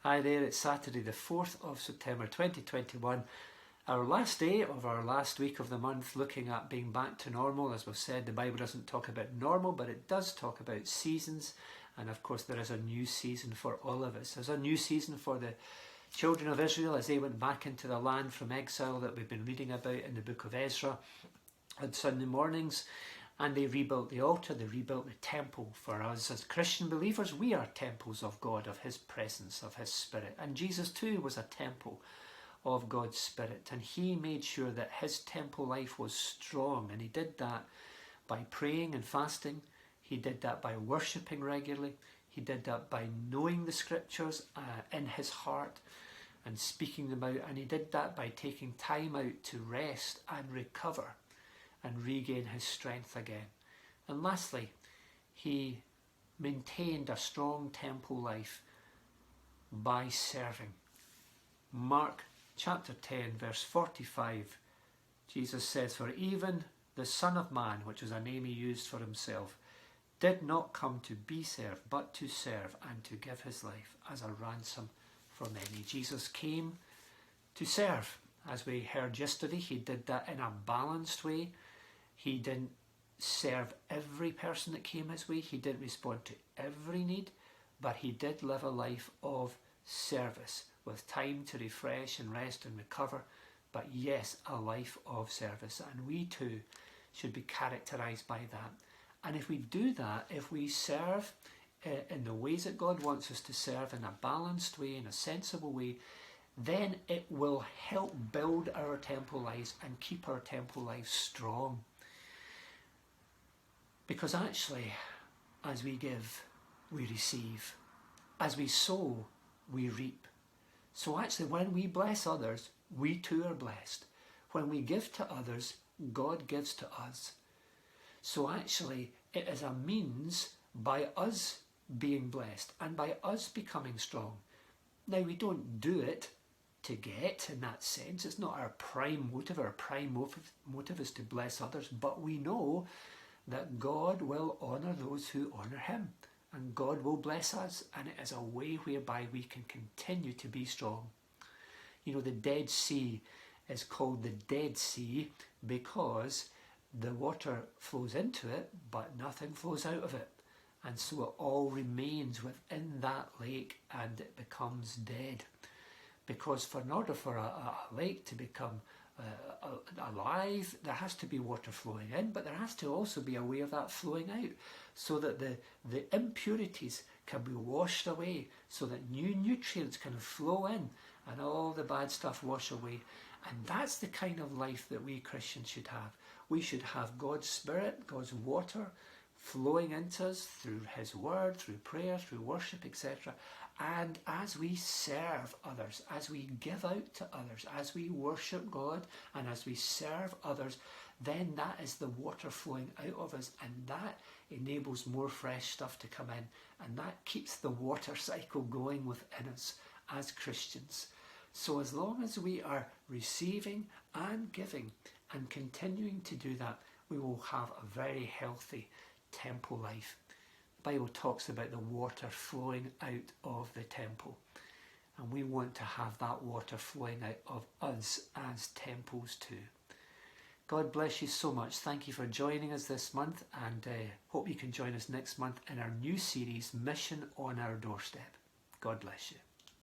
Hi there, it's Saturday the 4th of September 2021, our last day of our last week of the month, looking at being back to normal. As we've said, the Bible doesn't talk about normal, but it does talk about seasons, and of course there is a new season for all of us. There's a new season for the children of Israel as they went back into the land from exile that we've been reading about in the book of Ezra on Sunday mornings. And they rebuilt the altar, they rebuilt the temple. For us as Christian believers, we are temples of God, of His presence, of His Spirit. And Jesus too was a temple of God's Spirit. And He made sure that His temple life was strong. And He did that by praying and fasting. He did that by worshipping regularly. He did that by knowing the Scriptures in His heart and speaking them out. And He did that by taking time out to rest and recover and regain his strength again. And lastly, he maintained a strong temple life by serving. Mark chapter 10 verse 45, Jesus says, "For even the Son of Man," which is a name he used for himself, "did not come to be served, but to serve and to give his life as a ransom for many." Jesus came to serve. As we heard yesterday, he did that in a balanced way. He didn't serve every person that came his way. He didn't respond to every need, but he did live a life of service with time to refresh and rest and recover. But yes, a life of service. And we too should be characterized by that. And if we do that, if we serve in the ways that God wants us to serve, in a balanced way, in a sensible way, then it will help build our temple lives and keep our temple lives strong. Because actually, as we give, we receive. As we sow, we reap. So actually, when we bless others, we too are blessed. When we give to others, God gives to us. So actually, it is a means by us being blessed and by us becoming strong. Now, we don't do it to get, in that sense. It's not our prime motive. Our prime motive is to bless others, but we know that God will honour those who honour Him, and God will bless us, and it is a way whereby we can continue to be strong. You know, the Dead Sea is called the Dead Sea because the water flows into it, but nothing flows out of it, and so it all remains within that lake and it becomes dead. Because in order for a lake to become alive, there has to be water flowing in, but there has to also be a way of that flowing out, so that the impurities can be washed away, so that new nutrients can flow in and all the bad stuff wash away. And that's the kind of life that we Christians should have. We should have God's Spirit, God's water flowing into us through His Word, through prayer, through worship, etc. And as we serve others, as we give out to others, as we worship God and as we serve others, then that is the water flowing out of us, and that enables more fresh stuff to come in, and that keeps the water cycle going within us as Christians. So as long as we are receiving and giving and continuing to do that, we will have a very healthy temple life. The Bible talks about the water flowing out of the temple, and we want to have that water flowing out of us as temples too. God bless you so much. Thank you for joining us this month, and hope you can join us next month in our new series, Mission on Our Doorstep. God bless you.